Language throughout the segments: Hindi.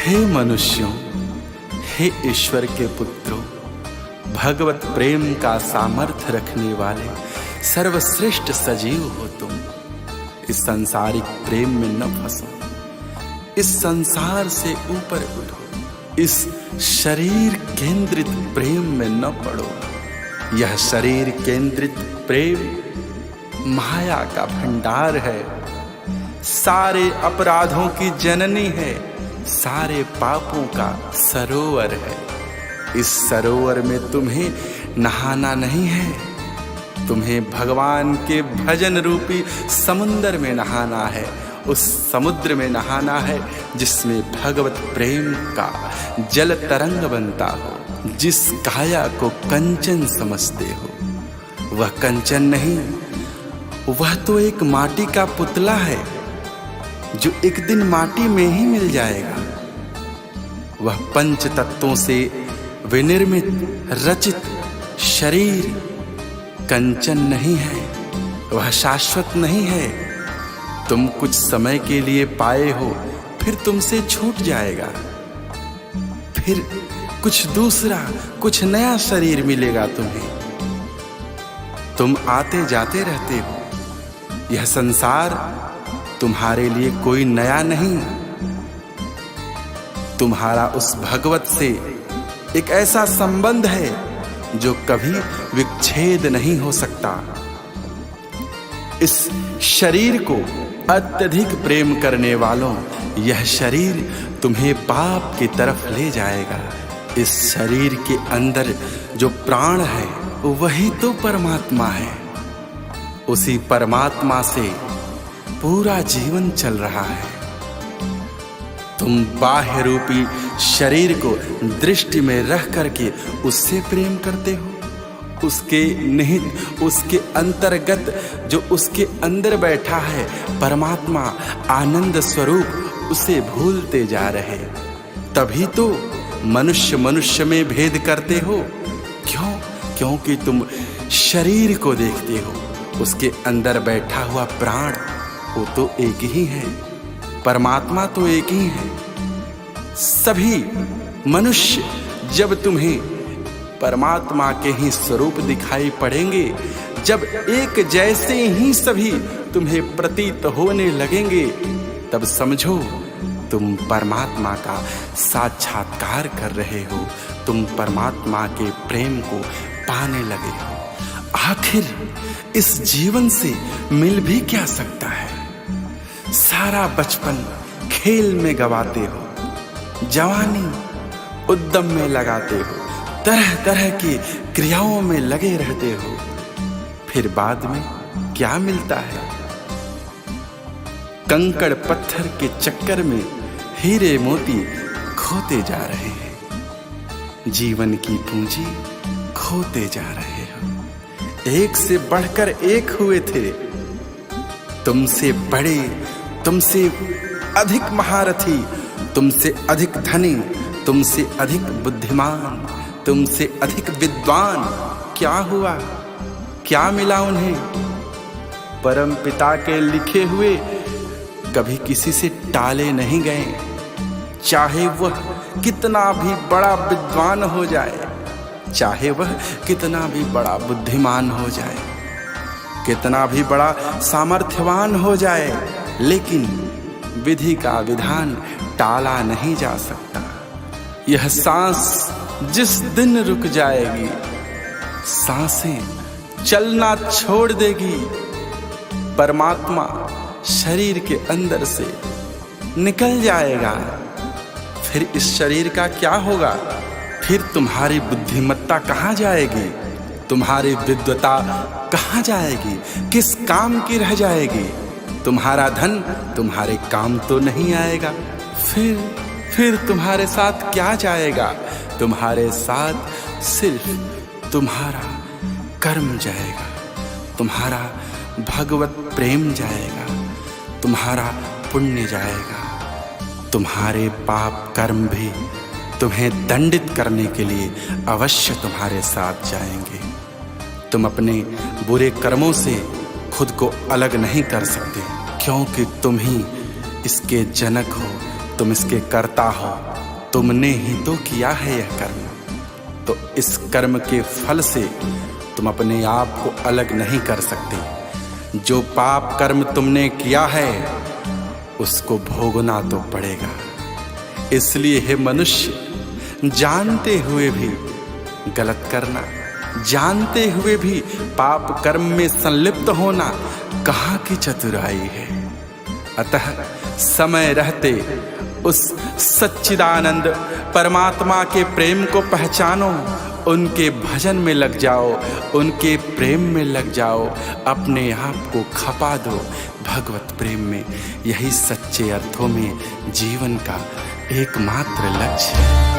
हे मनुष्यों, हे ईश्वर के पुत्रों, भगवत प्रेम का सामर्थ्य रखने वाले सर्वश्रेष्ठ सजीव हो तुम। इस सांसारिक प्रेम में न फंसो, इस संसार से ऊपर उठो, इस शरीर केंद्रित प्रेम में न पड़ो। यह शरीर केंद्रित प्रेम माया का भंडार है, सारे अपराधों की जननी है, सारे पापों का सरोवर है। इस सरोवर में तुम्हें नहाना नहीं है, तुम्हें भगवान के भजन रूपी समुद्र में नहाना है। उस समुद्र में नहाना है जिसमें भगवत प्रेम का जल तरंग बनता हो। जिस काया को कंचन समझते हो वह कंचन नहीं, वह तो एक माटी का पुतला है जो एक दिन माटी में ही मिल जाएगा। वह पंच तत्वों से विनिर्मित रचित शरीर कंचन नहीं है, वह शाश्वत नहीं है। तुम कुछ समय के लिए पाए हो, फिर तुमसे छूट जाएगा, फिर कुछ दूसरा, कुछ नया शरीर मिलेगा तुम्हें। तुम आते जाते रहते हो। यह संसार तुम्हारे लिए कोई नया नहीं, तुम्हारा उस भगवत से एक ऐसा संबंध है जो कभी विच्छेद नहीं हो सकता। इस शरीर को अत्यधिक प्रेम करने वालों, यह शरीर तुम्हें पाप की तरफ ले जाएगा। इस शरीर के अंदर जो प्राण है वही तो परमात्मा है। उसी परमात्मा से पूरा जीवन चल रहा है। तुम बाह्य रूपी शरीर को दृष्टि में रख करके उससे प्रेम करते हो, उसके निहित, उसके अंतर्गत जो उसके अंदर बैठा है परमात्मा आनंद स्वरूप, उसे भूलते जा रहे। तभी तो मनुष्य मनुष्य में भेद करते हो। क्यों? क्योंकि तुम शरीर को देखते हो, उसके अंदर बैठा हुआ प्राण वो तो एक ही है, परमात्मा तो एक ही है। सभी मनुष्य जब तुम्हें परमात्मा के ही स्वरूप दिखाई पड़ेंगे, जब एक जैसे ही सभी तुम्हें प्रतीत होने लगेंगे, तब समझो तुम परमात्मा का साक्षात्कार कर रहे हो, तुम परमात्मा के प्रेम को पाने लगे हो। आखिर इस जीवन से मिल भी क्या सकता है? सारा बचपन खेल में गवाते हो, जवानी उद्यम में लगाते हो, तरह तरह की क्रियाओं में लगे रहते हो, फिर बाद में क्या मिलता है? कंकड़ पत्थर के चक्कर में हीरे मोती खोते जा रहे हैं, जीवन की पूंजी खोते जा रहे हो। एक से बढ़कर एक हुए थे, तुमसे बड़े, तुमसे अधिक महारथी, तुमसे अधिक धनी, तुमसे अधिक बुद्धिमान, तुमसे अधिक विद्वान। क्या हुआ? क्या मिला उन्हें? परम पिता के लिखे हुए कभी किसी से टाले नहीं गए, चाहे वह कितना भी बड़ा विद्वान हो जाए, चाहे वह कितना भी बड़ा बुद्धिमान हो जाए, कितना भी बड़ा सामर्थ्यवान हो जाए, लेकिन विधि का विधान टाला नहीं जा सकता। यह सांस जिस दिन रुक जाएगी, सांसें चलना छोड़ देगी, परमात्मा शरीर के अंदर से निकल जाएगा। फिर इस शरीर का क्या होगा? फिर तुम्हारी बुद्धिमत्ता कहाँ जाएगी? तुम्हारी विद्वता कहाँ जाएगी? किस काम की रह जाएगी? तुम्हारा धन तुम्हारे काम तो नहीं आएगा। फिर तुम्हारे साथ क्या जाएगा? तुम्हारे साथ सिर्फ तुम्हारा कर्म जाएगा, तुम्हारा भगवत प्रेम जाएगा, तुम्हारा पुण्य जाएगा। तुम्हारे पाप कर्म भी तुम्हें दंडित करने के लिए अवश्य तुम्हारे साथ जाएंगे। तुम अपने बुरे कर्मों से खुद को अलग नहीं कर सकते, क्योंकि तुम ही इसके जनक हो, तुम इसके कर्ता हो, तुमने ही तो किया है यह कर्म। तो इस कर्म के फल से तुम अपने आप को अलग नहीं कर सकते। जो पाप कर्म तुमने किया है उसको भोगना तो पड़ेगा। इसलिए हे मनुष्य, जानते हुए भी गलत करना, जानते हुए भी पाप कर्म में संलिप्त होना कहाँ की चतुराई है। अतः समय रहते उस सच्चिदानंद परमात्मा के प्रेम को पहचानो, उनके भजन में लग जाओ, उनके प्रेम में लग जाओ, अपने आप को खपा दो भगवत प्रेम में। यही सच्चे अर्थों में जीवन का एकमात्र लक्ष्य है।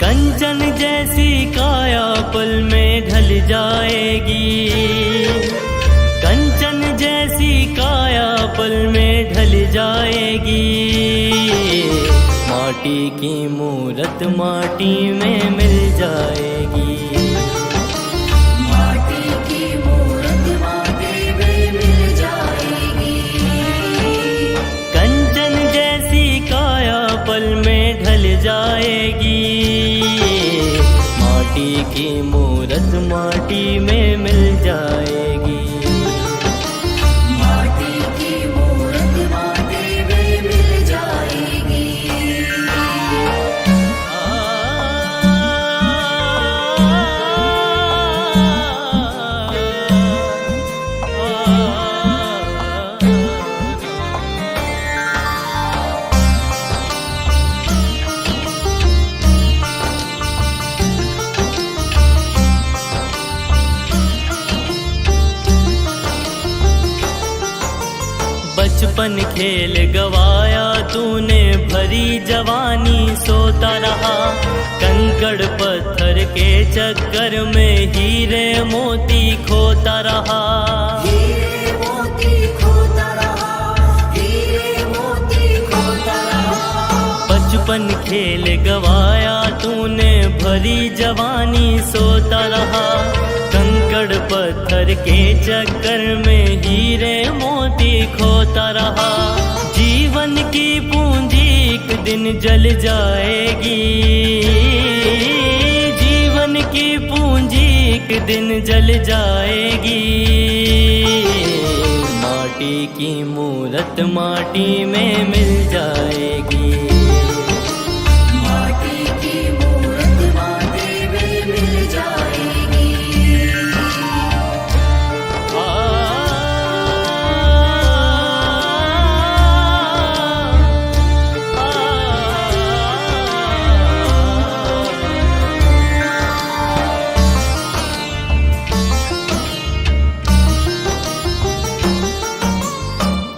कंचन जैसी काया पल में ढल जाएगी, कंचन जैसी काया पल में ढल जाएगी। माटी की मूरत माटी में मिल जाएगी, माटी की मूरत माटी में मिल जाएगी। कंचन जैसी काया पल में ढल जाएगी। माटी की मूरत माटी में मिल जाएगी, माटी की मूरत माटी में मिल जाएगी। बचपन खेल गवाया तूने, भरी जवानी सोता रहा। कंकड़ पत्थर के चक्कर में हीरे मोती खोता रहा, हीरे मोती खोता रहा, हीरे मोती खोता रहा। बचपन खेल गवाया तूने, भरी जवानी सोता रहा। कंकड़ पत्थर के चक्कर में हीरे मोती खोता रहा। जीवन की पूंजी एक दिन जल जाएगी, जीवन की पूंजी एक दिन जल जाएगी। माटी की मूरत माटी में मिल जाएगी, माटी की मूरत माटी में मिल जाएगी।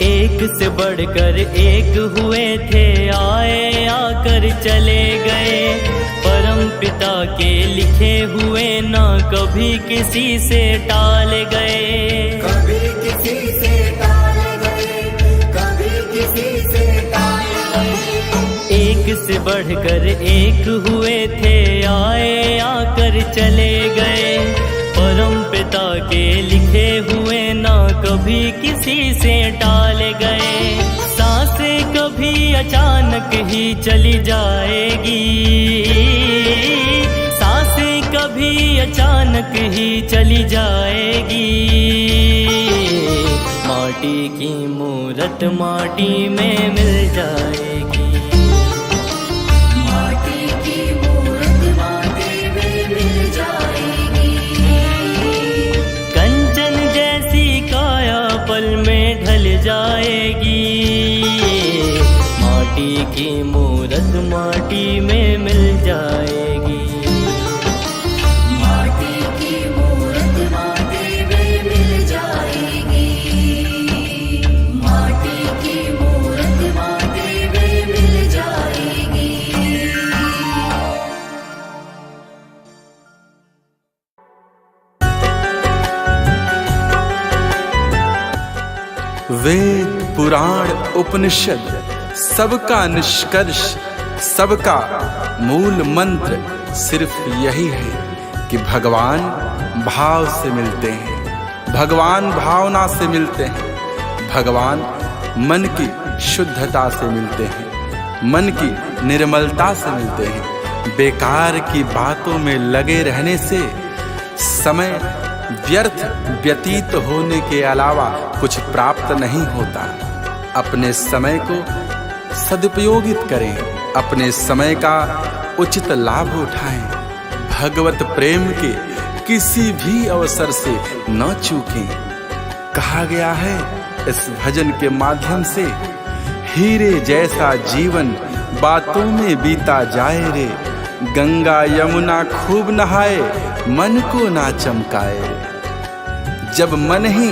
एक से बढ़कर एक हुए थे, आए आकर चले गए। परम पिता के लिखे हुए ना कभी किसी से टाल गए, कभी किसी से टाल गए, कभी किसी से टाल गए। एक से बढ़कर एक हुए थे, आए आकर चले गए। परम पिता के लिखे हुए ना कभी किसी से टाल गए। सांसें कभी अचानक ही चली जाएगी, सांसें कभी अचानक ही चली जाएगी। माटी की मूरत माटी में मिल जाएगी, माटी की मूरत माटी में मिल जाएगी। कंचन जैसी काया पल में ढल जाएगी। माटी की मूरत माटी में मिल जाएगी, माटी की मूरत माटी में मिल जाएगी। माटी की मूरत माटी में मिल जाएगी। वेद पुराण उपनिषद सबका निष्कर्ष, सबका मूल मंत्र सिर्फ यही है कि भगवान भाव से मिलते हैं, भगवान भावना से मिलते हैं, भगवान मन की शुद्धता से मिलते हैं, मन की निर्मलता से मिलते हैं। बेकार की बातों में लगे रहने से समय व्यर्थ व्यतीत होने के अलावा कुछ प्राप्त नहीं होता। अपने समय को सदुपयोगित करें, अपने समय का उचित लाभ उठाएं, भगवत प्रेम के किसी भी अवसर से न चूकें। कहा गया है इस भजन के माध्यम से, हीरे जैसा जीवन बातों में बीता जाए रे, गंगा यमुना खूब नहाए मन को ना चमकाए रे। जब मन ही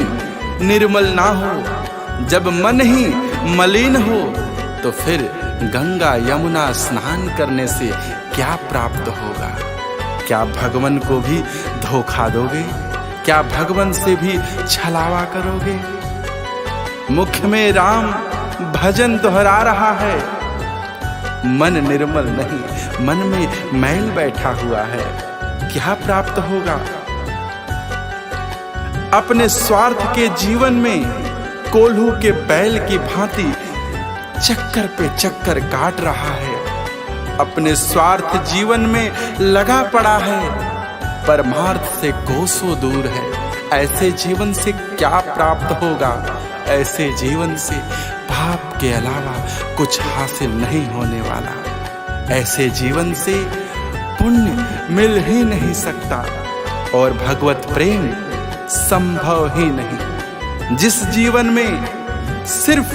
निर्मल ना हो, जब मन ही मलिन हो, तो फिर गंगा यमुना स्नान करने से क्या प्राप्त होगा? क्या भगवान को भी धोखा दोगे? क्या भगवान से भी छलावा करोगे? मुख में राम भजन दोहरा रहा है, मन निर्मल नहीं, मन में मैल बैठा हुआ है, क्या प्राप्त होगा? अपने स्वार्थ के जीवन में कोल्हू के बैल की भांति चक्कर पे चक्कर काट रहा है, अपने स्वार्थ जीवन में लगा पड़ा है, परमार्थ से कोसों दूर है। ऐसे जीवन से क्या प्राप्त होगा? ऐसे जीवन से पाप के अलावा कुछ हासिल नहीं होने वाला। ऐसे जीवन से पुण्य मिल ही नहीं सकता और भगवत प्रेम संभव ही नहीं। जिस जीवन में सिर्फ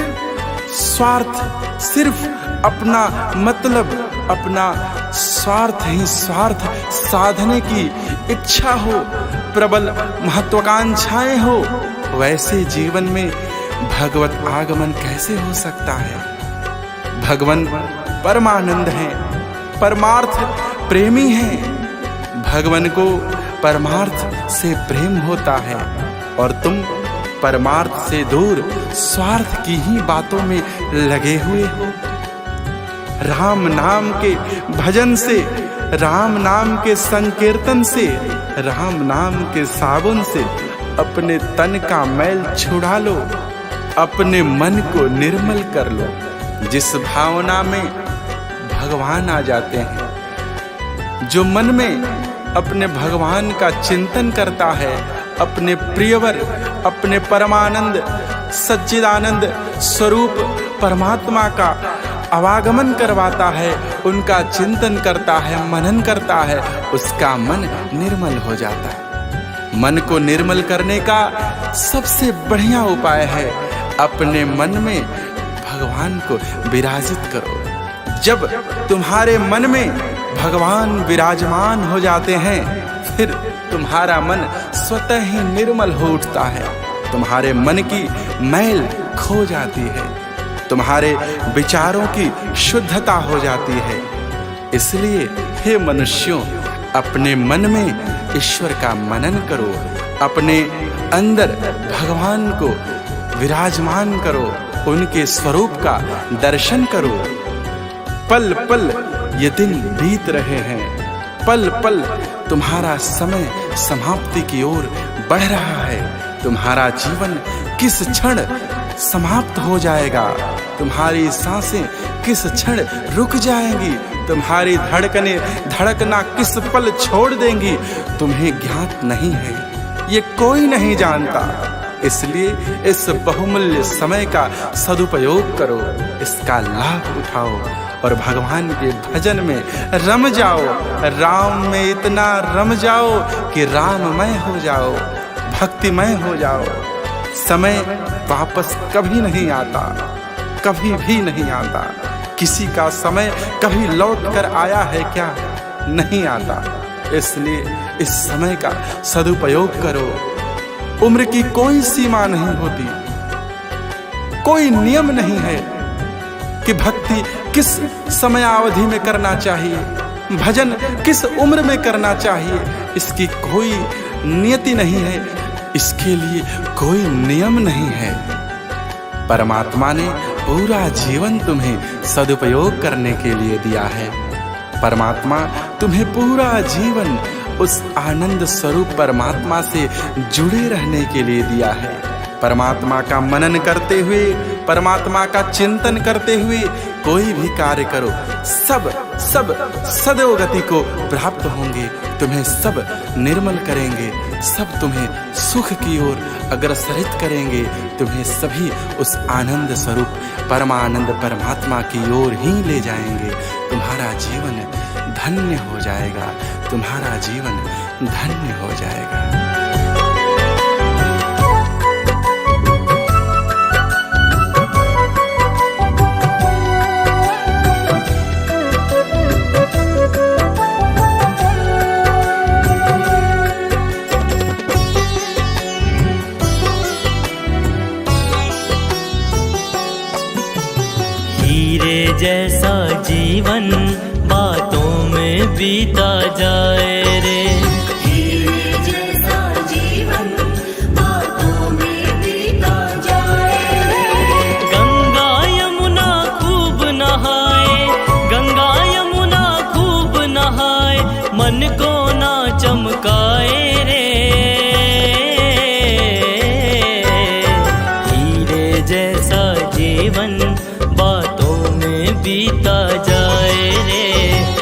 स्वार्थ, सिर्फ अपना मतलब, अपना स्वार्थ ही स्वार्थ साधने की इच्छा हो, प्रबल महत्वाकांक्षाएं हो, वैसे जीवन में भगवत आगमन कैसे हो सकता है? भगवान परमानंद हैं, परमार्थ प्रेमी हैं। भगवान को परमार्थ से प्रेम होता है और तुम परमार्थ से दूर स्वार्थ की ही बातों में लगे हुए हो। राम नाम के भजन से, राम नाम के संकीर्तन से, राम नाम के साबुन से अपने तन का मैल छुड़ा लो, अपने मन को निर्मल कर लो। जिस भावना में भगवान आ जाते हैं, जो मन में अपने भगवान का चिंतन करता है, अपने प्रियवर, अपने परमानंद सच्चिदानंद स्वरूप परमात्मा का आवागमन करवाता है, उनका चिंतन करता है, मनन करता है, उसका मन निर्मल हो जाता है। मन को निर्मल करने का सबसे बढ़िया उपाय है अपने मन में भगवान को विराजित करो। जब तुम्हारे मन में भगवान विराजमान हो जाते हैं, फिर तुम्हारा मन स्वतः ही निर्मल हो उठता है, तुम्हारे मन की मैल खो जाती है, तुम्हारे विचारों की शुद्धता हो जाती है। इसलिए हे मनुष्यों, अपने मन में ईश्वर का मनन करो, अपने अंदर भगवान को विराजमान करो, उनके स्वरूप का दर्शन करो। पल पल ये दिन बीत रहे हैं, पल पल तुम्हारा समय समाप्ति की ओर बढ़ रहा है। तुम्हारा जीवन किस क्षण समाप्त हो जाएगा, तुम्हारी सांसें किस क्षण रुक जाएंगी, तुम्हारी धड़कनें धड़कना किस पल छोड़ देंगी, तुम्हें ज्ञात नहीं है, ये कोई नहीं जानता। इसलिए इस बहुमूल्य समय का सदुपयोग करो, इसका लाभ उठाओ और भगवान के भजन में रम जाओ, राम में इतना रम जाओ कि राममय हो जाओ, भक्तिमय हो जाओ। समय वापस कभी नहीं आता, कभी भी नहीं आता। किसी का समय कभी लौट कर आया है क्या? नहीं आता। इसलिए इस समय का सदुपयोग करो। उम्र की कोई सीमा नहीं होती, कोई नियम नहीं है कि भक्ति किस समयावधि में करना चाहिए, भजन किस उम्र में करना चाहिए। इसकी कोई नियति नहीं है, इसके लिए कोई नियम नहीं है। परमात्मा ने पूरा जीवन तुम्हें सदुपयोग करने के लिए दिया है। परमात्मा तुम्हें पूरा जीवन उस आनंद स्वरूप परमात्मा से जुड़े रहने के लिए दिया है। परमात्मा का मनन करते हुए, परमात्मा का चिंतन करते हुए कोई भी कार्य करो, सब सदोगति को प्राप्त होंगे। तुम्हें सब निर्मल करेंगे, सब तुम्हें सुख की ओर अग्रसरित करेंगे। तुम्हें सभी उस आनंद स्वरूप परमानंद परमात्मा की ओर ही ले जाएंगे। तुम्हारा जीवन धन्य हो जाएगा, तुम्हारा जीवन धन्य हो जाएगा। हीरे जैसा जीवन बातों में बीता जाए रे। हीरे जैसा जीवन बातों में बीता जाए रे। गंगा यमुना खूब नहाए, गंगा यमुना खूब नहाए, मन को ना चमकाए रे। हीरे जैसा जीवन बातों में बीता जाए रे।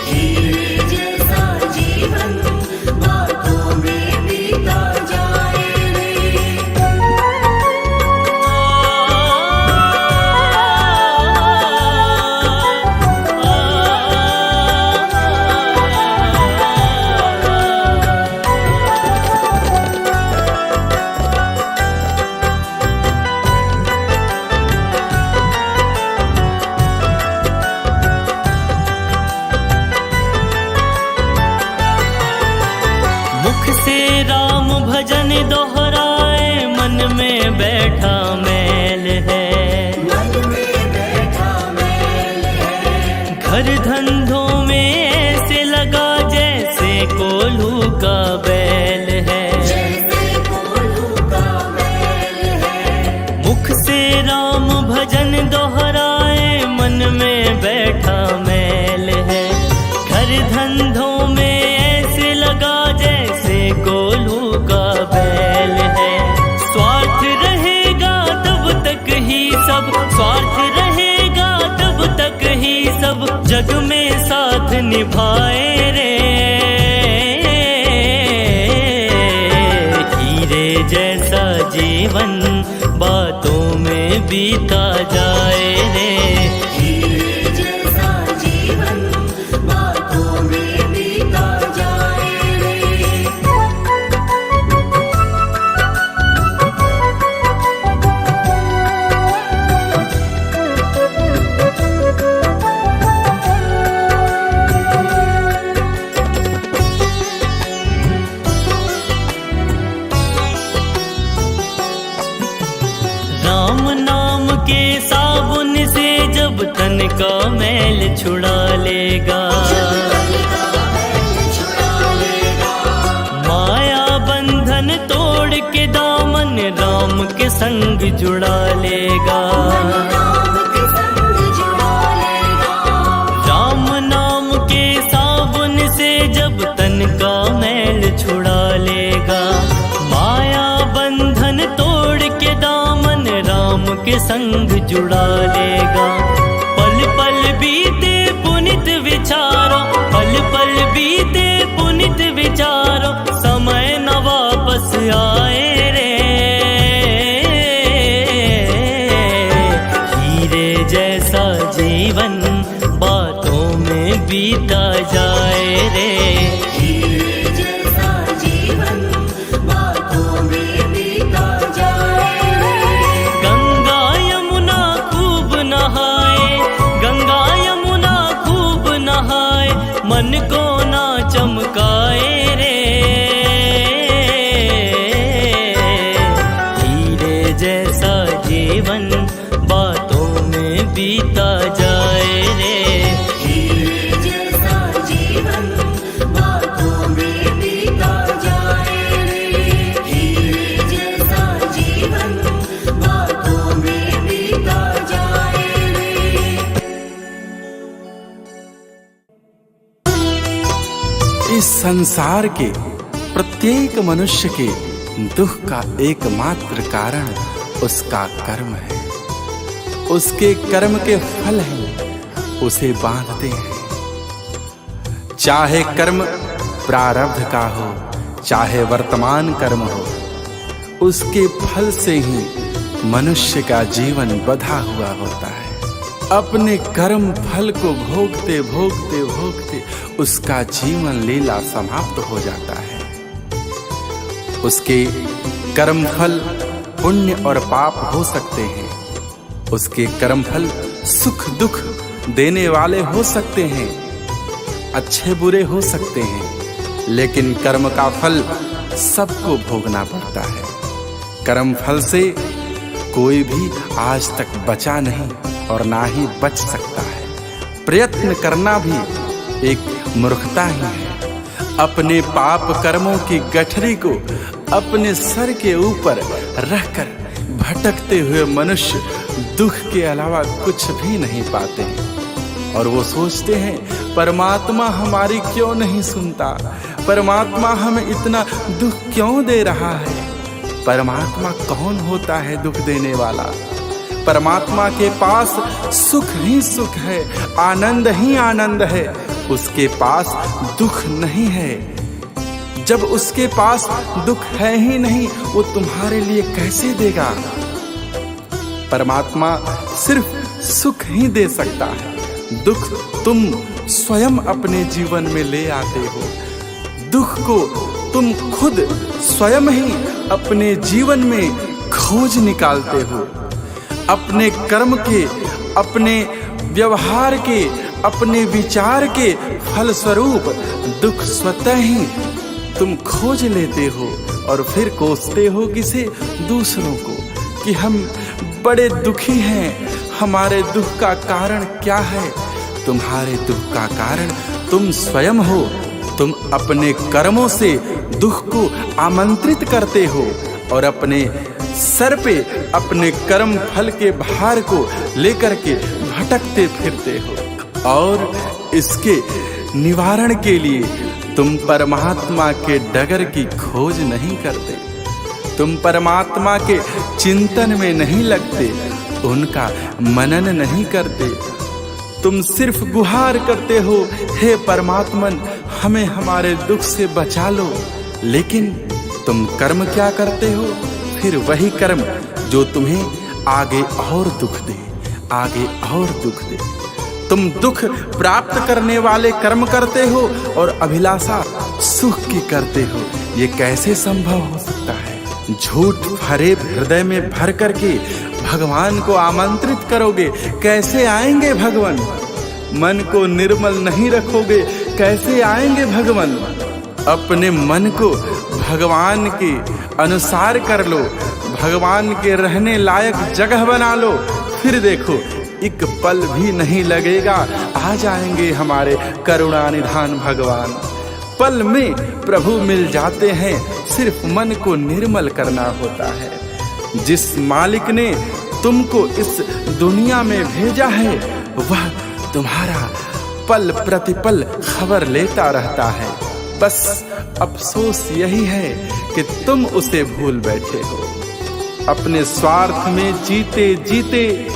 हीरे जैसा जीवन बातों में बीता जाए रे। मुख से राम भजन दोहराए, मन में बैठा मैल है। मन में बैठा मैल है। घर धंधों में ऐसे लगा जैसे कोल्हू का बैल है। जैसे कोल्हू का मैल है। मुख से राम भजन दोहराए, मन में बैठा मैल है। घर धंधों में ऐसे लगा जैसे कोल्हू का बैल है। स्वार्थ रहेगा तब तक ही सब, स्वार्थ रहेगा तब तक ही सब, जग में साथ निभाए रे। हीरे जैसा जीवन बातों में बीता जाए रे। हीरे जैसा जीवन बातों में बीता जाए रे। राम नाम के साबुन से जब तन का मैल छुड़ा लेगा, माया बंधन तोड़ के दामन राम के संग जुड़ा लेगा। राम नाम के साबुन से जब तन का मैल छुड़ा लेगा, माया बंधन तोड़ के दामन राम के संग जुड़ा लेगा। पल पल बीते पुनित विचारो, पल पल बीते पुनित विचारो, समय न वापस आए रे। हीरे जैसा जीवन बातों में बीता जाए रे। हीरे जैसा जीवन बातों में बीता जाए रे। गंगा यमुना खूब नहाए, गंगा यमुना खूब नहाए, मन को ना चमकाए रे। हीरे जैसा जीवन बातों में बीता जाए रे। हीरे जैसा जीवन बातों में बीता जाए रे। हीरे जैसा जीवन बातों में बीता इस संसार के प्रत्येक मनुष्य के दुख का एकमात्र कारण उसका कर्म है। उसके कर्म के फल ही उसे बांधते हैं। चाहे कर्म प्रारब्ध का हो, चाहे वर्तमान कर्म हो, उसके फल से ही मनुष्य का जीवन बंधा हुआ होता है। अपने कर्म फल को भोगते भोगते भोगते उसका जीवन लीला समाप्त हो जाता है। उसके कर्म फल पुण्य और पाप हो सकते हैं। उसके कर्म फल सुख दुख देने वाले हो सकते हैं, अच्छे बुरे हो सकते हैं, लेकिन कर्म का फल सबको भोगना पड़ता है। कर्म फल से कोई भी आज तक बचा नहीं और ना ही बच सकता है। प्रयत्न करना भी एक मूर्खता ही है। अपने पाप कर्मों की गठरी को अपने सर के ऊपर रखकर भटकते हुए मनुष्य दुख के अलावा कुछ भी नहीं पाते हैं। और वो सोचते हैं परमात्मा हमारी क्यों नहीं सुनता, परमात्मा हमें इतना दुख क्यों दे रहा है। परमात्मा कौन होता है दुख देने वाला? परमात्मा के पास सुख ही सुख है, आनंद ही आनंद है। उसके पास दुख नहीं है। जब उसके पास दुख है ही नहीं, वो तुम्हारे लिए कैसे देगा? परमात्मा सिर्फ सुख ही दे सकता है। दुख तुम स्वयं अपने जीवन में ले आते हो। दुख को तुम खुद स्वयं ही अपने जीवन में खोज निकालते हो। अपने कर्म के, अपने व्यवहार के, अपने विचार के फलस्वरूप दुख स्वतः ही तुम खोज लेते हो और फिर कोसते हो किसे? दूसरों को, कि हम बड़े दुखी हैं। हमारे दुख का कारण क्या है? तुम्हारे दुख का कारण तुम स्वयं हो। तुम अपने कर्मों से दुख को आमंत्रित करते हो और अपने सर पे अपने कर्म फल के भार को लेकर के भटकते फिरते हो। और इसके निवारण के लिए तुम परमात्मा के डगर की खोज नहीं करते। तुम परमात्मा के चिंतन में नहीं लगते, उनका मनन नहीं करते। तुम सिर्फ गुहार करते हो, हे परमात्मन हमें हमारे दुख से बचा लो। लेकिन तुम कर्म क्या करते हो? फिर वही कर्म जो तुम्हें आगे और दुख दे, आगे और दुख दे। तुम दुख प्राप्त करने वाले कर्म करते हो और अभिलाषा सुख की करते हो। ये कैसे संभव हो सकता है? झूठ भरे हृदय में भर करके भगवान को आमंत्रित करोगे, कैसे आएंगे भगवान? मन को निर्मल नहीं रखोगे, कैसे आएंगे भगवान? अपने मन को भगवान के अनुसार कर लो, भगवान के रहने लायक जगह बना लो, फिर देखो एक पल भी नहीं लगेगा, आ जाएंगे हमारे करुणा निधान भगवान। पल में प्रभु मिल जाते हैं, सिर्फ मन को निर्मल करना होता है। जिस मालिक ने तुमको इस दुनिया में भेजा है, वह तुम्हारा पल प्रतिपल खबर लेता रहता है। बस अफसोस यही है कि तुम उसे भूल बैठे हो। अपने स्वार्थ में जीते जीते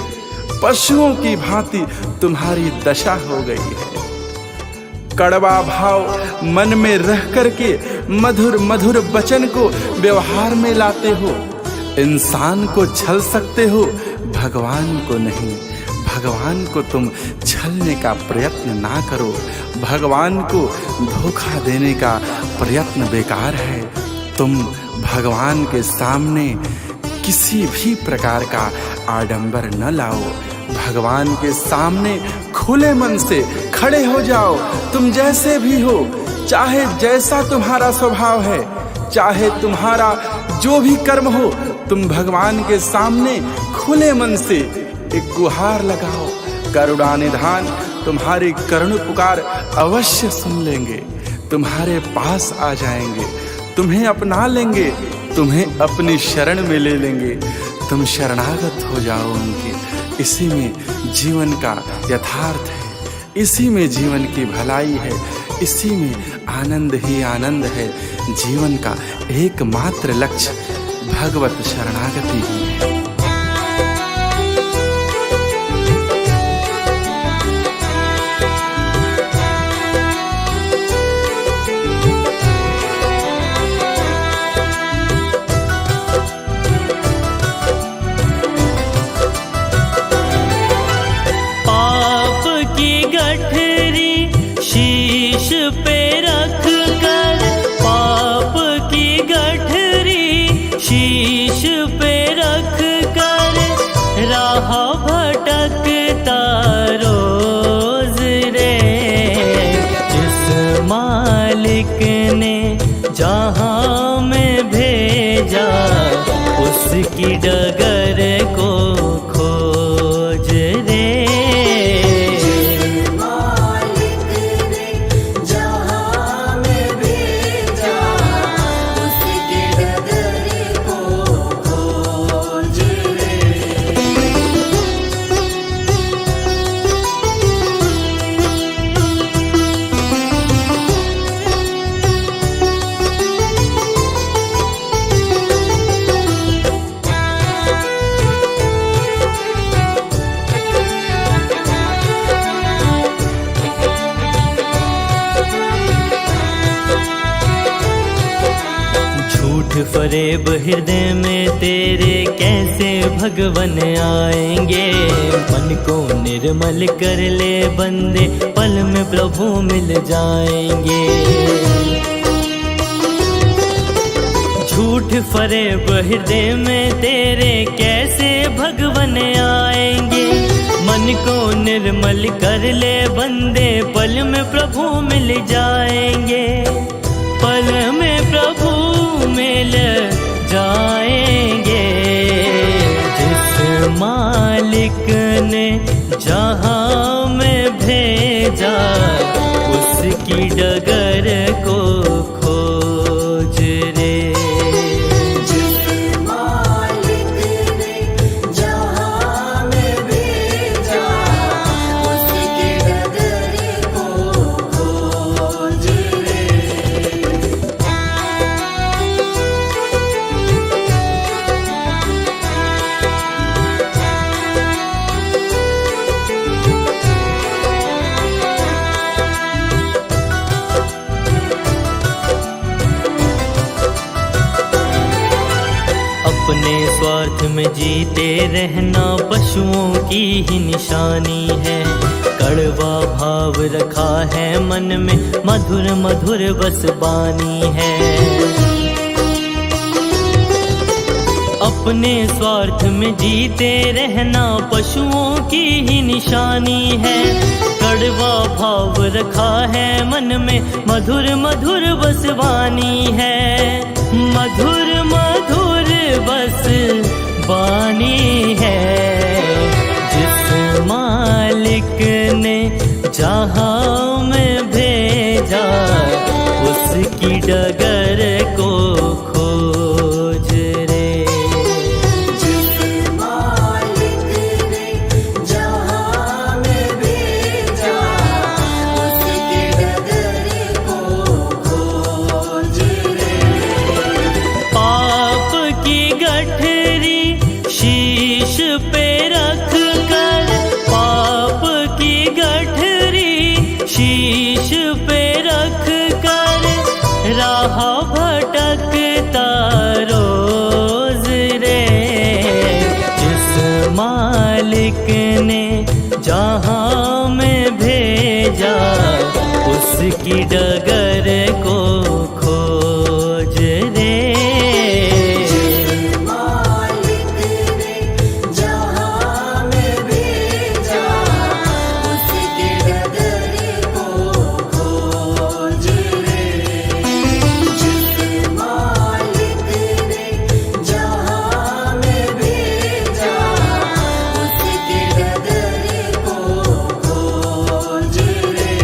पशुओं की भांति तुम्हारी दशा हो गई है। कड़वा भाव मन में रह करके मधुर मधुर वचन को व्यवहार में लाते हो। इंसान को छल सकते हो, भगवान को नहीं। भगवान को तुम छलने का प्रयत्न ना करो। भगवान को धोखा देने का प्रयत्न बेकार है। तुम भगवान के सामने किसी भी प्रकार का आडंबर न लाओ। भगवान के सामने खुले मन से खड़े हो जाओ। तुम जैसे भी हो, चाहे जैसा तुम्हारा स्वभाव है, चाहे तुम्हारा जो भी कर्म हो, तुम भगवान के सामने खुले मन से एक गुहार लगाओ। करुणा निधान तुम्हारी करुण पुकार अवश्य सुन लेंगे, तुम्हारे पास आ जाएंगे, तुम्हें अपना लेंगे, तुम्हें अपनी शरण में ले लेंगे। तुम शरणागत हो जाओ उनके। इसी में जीवन का यथार्थ है, इसी में जीवन की भलाई है, इसी में आनंद ही आनंद है। जीवन का एकमात्र लक्ष्य भगवत शरणागति ही है। शीश पे रख कर पाप की गठरी शीश पे रख कर राह भटकता रोज रे। जिस मालिक ने जहाँ में भेजा उसकी डगर को खोज रे। फरेब हृदय में तेरे कैसे भगवन आएंगे। मन को निर्मल कर ले बंदे पल में प्रभु मिल जाएंगे। झूठ फरेब हृदय में तेरे कैसे भगवन आएंगे। मन को निर्मल कर ले बंदे पल में प्रभु मिल जाएंगे। पल में प्रभु मिल जाएंगे। जिस मालिक ने जहाँ में भेजा उसकी डगर को खोज रे। जिस मालिक ने जहाँ में भेजा उसकी डगर को खोज रे। अपने स्वार्थ में जीते रहना पशुओं की ही निशानी है। कड़वा भाव रखा है मन में मधुर मधुर बस बानी है। अपने स्वार्थ में जीते रहना पशुओं की ही निशानी है। कड़वा भाव रखा है मन में मधुर मधुर बस बानी है। मधुर मधुर बस बानी है। जिस मालिक ने जहाँ में भेजा उसकी डगर को खोज रे। जिस मालिक ने जहाँ में भेजा उसकी डगर को खोज रे। पाप की गठरी शीश पे रख कर पाप की गठरी शीश पे रख कर राह भटकता रोज रे। जिस मालिक ने जहाँ में भेजा उसकी डगर को खोज रे। मालिक ने जहाँ में भेजा उसकी डगर को खोज रे। जिस मालिक ने जहाँ में भेजा उसकी डगर को खोज रे।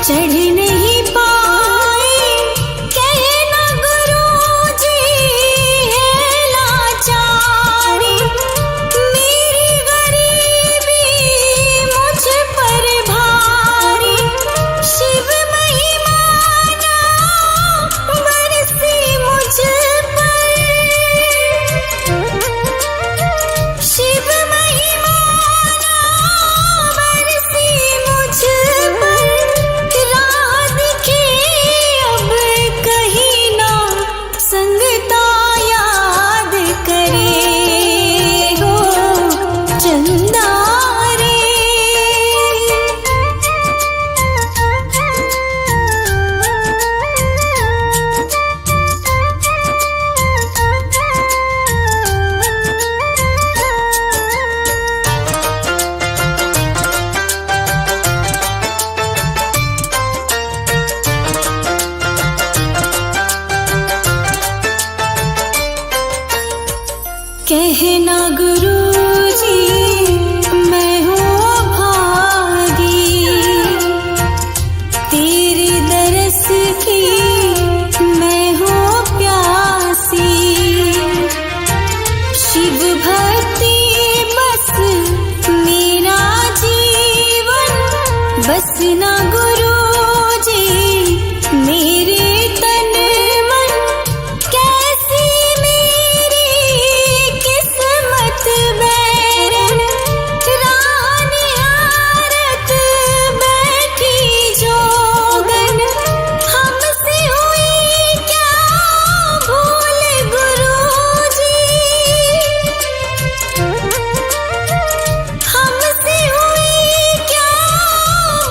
चढ़ नहीं पाए, कहना गुरुजी है लाचारी, मेरी गरीबी मुझ पर भारी, शिव महिमा ना बरसी मुझ पर, शिव महिमा ना बरसी मुझ पर, राह दिखे अब कहीं ना, संगता याद करे हो चंदा रे। कहना गुरुजी मैं हूँ भागी, तेरे दरस की मैं हूँ प्यासी, शिव भक्ति बस मेरा जीवन, बस ना गुरुजी मेरे तन मन, कैसी मेरी किस्मत बैरन, राह निहारत बैठी जोगन, हमसे हुई क्या भूल गुरुजी, हमसे हुई क्या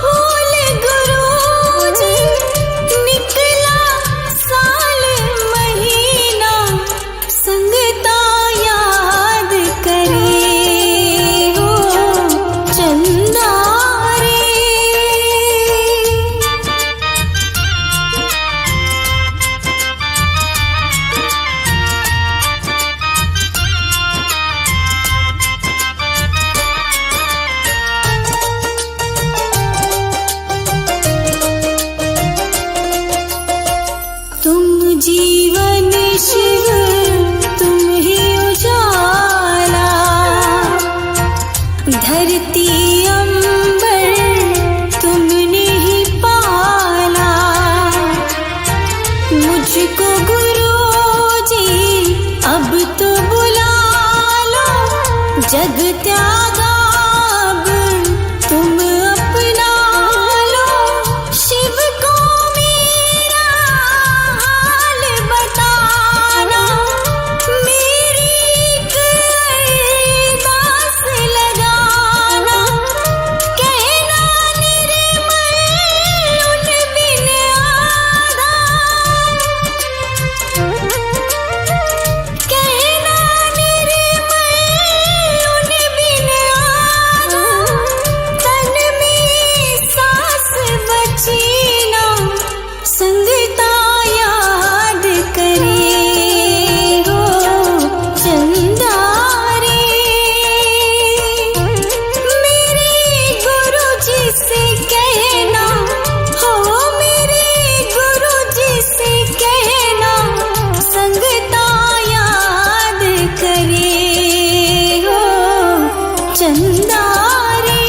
भूल गुरुजी, निकला साल महीना, संगता याद करे हो चंदा रे। तुम जीवन शिव तुम ही उजाला, धरती अंबर तुमने ही पाला, मुझको गुरुजी अब तो बुला लो, जग त्यागा अब तुम अपना लो, शिव को मेरा हाल बताना, मेरी एक अरदास लगाना, कहना निर्मल उन बिन आधार, कहना निर्मल उन बिन आधार, तन में सांस बची ना, संगता याद करे हो चंदा रे। मेरे गुरुजी से कहना हो, मेरे गुरुजी से कहना, संगता याद करे हो चंदा रे।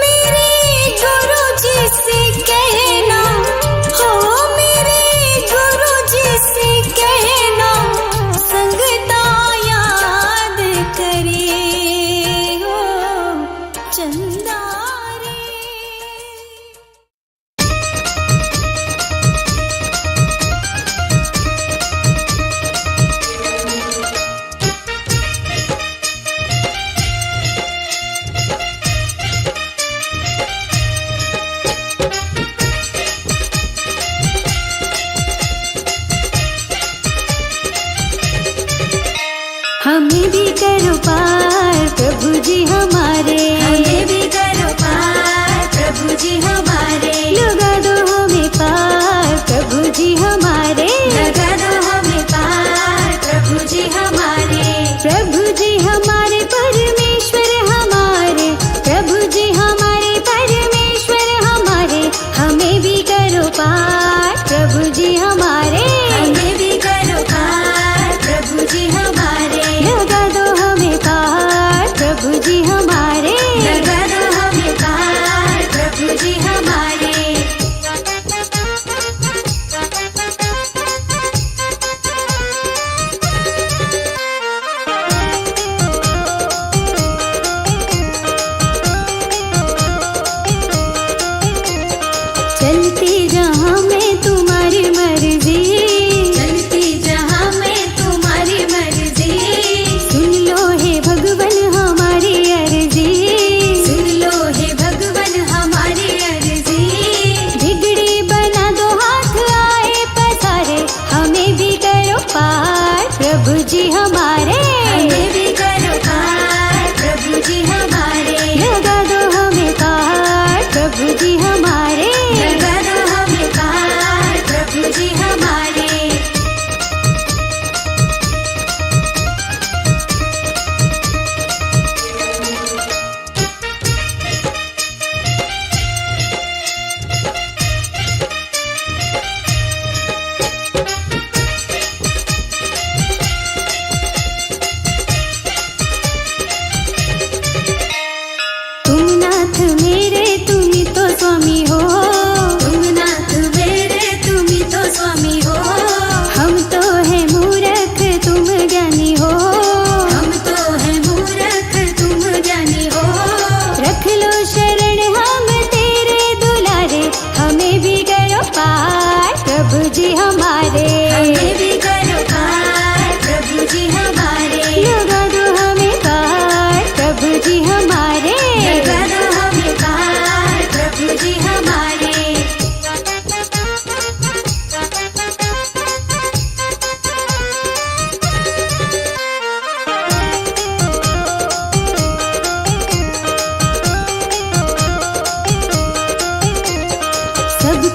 मेरे गुरुजी से कहना हो, मेरे गुरुजी से कहना, संगता याद करे हो चंदा रे। हमें भी करो पार प्रभु जी हमारे, हमें भी करो पार प्रभु जी हमारे, लगा दो हमें पार प्रभु जी हमारे, लगा दो हमें पार प्रभु जी हमारे, प्रभु जी हमारे परमेश्वर हमारे, प्रभु जी हमारे परमेश्वर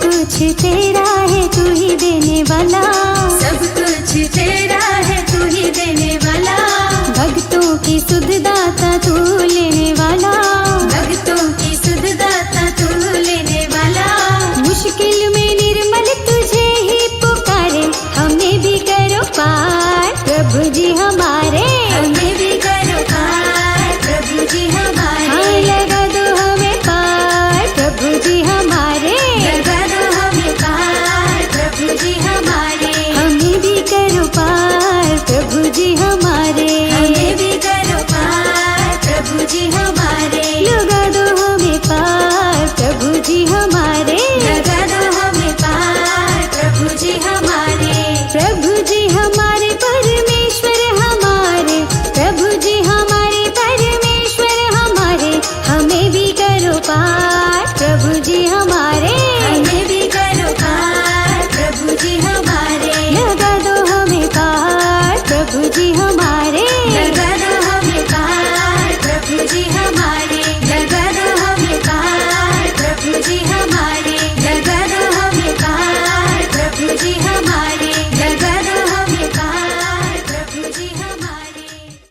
कुछ तेरा है तू ही देने वाला, सब कुछ तेरा है तू ही देने वाला। भक्तों की सुध दाता तू